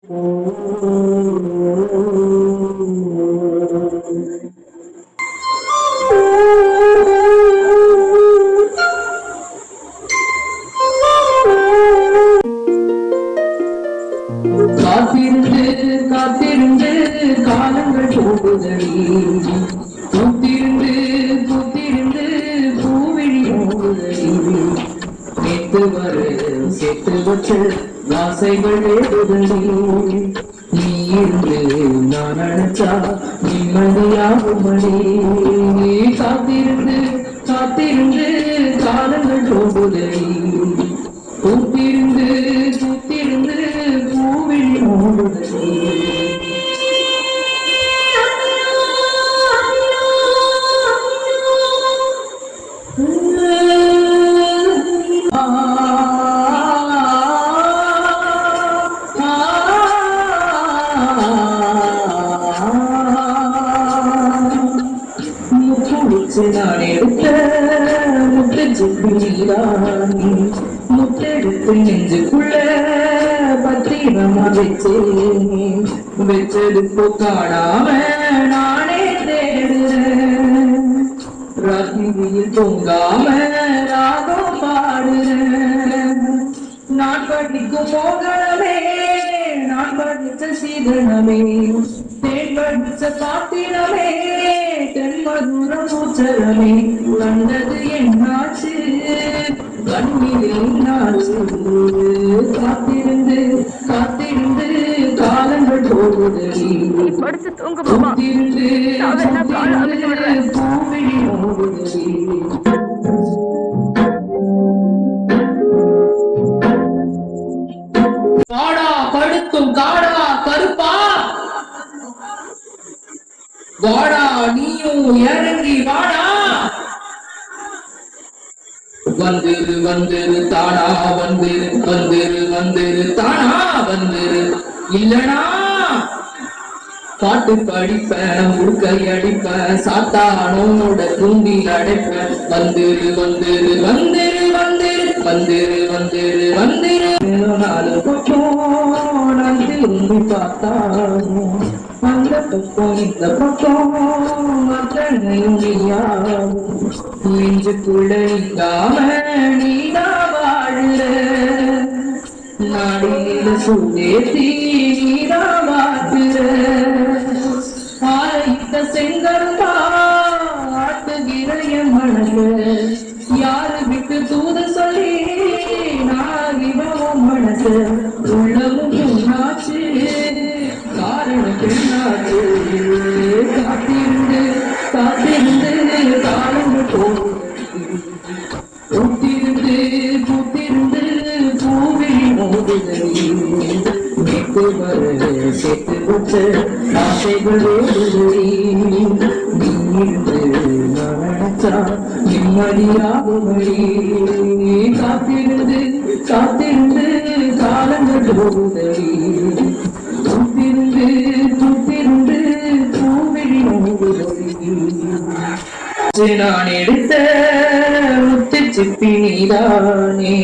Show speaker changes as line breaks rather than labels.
காத்திருந்து காத்திருந்து காலங்கள் போகுதடி, பூத்திருந்து பூத்திருந்து பூவிழி போகுதடி, நேத்து வர சேர்த்து வச்சு ஆசைகள் வேடுதடி, நீ இருந்து நான் நினைச்சா நிம்மதியாகுமடி. காத்திருந்து காத்திருந்து காலங்கள் போகுதடி, பூத்திருந்து பூத்திருந்து பூவிழி மூடுதடி. நான் எடுத்த முட்டை ஜிப்பிலானி முட்டெடுத்து நெஞ்சுக்குள்ள பத்திரமா வச்சேன், வச்செடுப்பு காணாம நானே தேடுறேன், ராத்திரியில் தூங்காம ராகம் பாடுறேன். நான் படிக்கும் மோகனமே, நான் படிச்ச சீதனமே, தேன் படிச்ச பாத்திரமே, தென்மதுர மூச்சரமே, கண்டது என்னாச்சு கண்ணில் என்னாச்சு. காத்திருந்து காத்திருந்து காலங்கள் போகுதடி, பூவிழி மூடுதடி. காடா படுத்தும் காடா கருப்பா, வாடா நீயும் இறங்கி வாடா, வந்துரு வந்துரு தானா வந்துரு வந்துரு வந்துரு தானா வந்துரு, இல்லனா பாட்டு படிப்பேன் முழுக்கை அடிப்பேன் சாத்தானோட தூண்டில் அடைப்பேன். வந்துரு வந்துரு வந்துரு வந்துரு வந்துரு வந்துரு வந்துரு. நாலு பக்கம் நான் திரும்பி பார்த்தாலும் அந்த பக்கம் இந்த பக்கம் அத்தனையும் நீயாகும், நெஞ்சுக்குள்ள இல்லாம நீதான் வாழுற, நாடியில சுதேசி நீதான் வாட்டுற, ஆயிட்ட செங்கருப்பா ஆட்டுகிற என் மனசு, யாரு விட்டு தூது சொல்லி நான் இவன் மனசு, உள்ளமும் புண்ணாச்சு காரணம் பெண்ணாச்சு. காத்திருந்து காத்திருந்து காலங்கள் போகுதடி, பூத்திருந்து பூத்திருந்து பூவிழி மூடுதடி, நேத்து வர சேர்த்து வச்ச ஆசைகள் வேடுதடி, நீ இருந்து நான் நினைச்சா நிம்மதியாகுமடி. காத்திருந்து காத்திருந்து காலங்கள் போகுதடி, பூத்திருந்து பூத்திருந்து பூவிழி மூடுதடி. நான் எடுத்த முத்து சிப்பி நீதானே.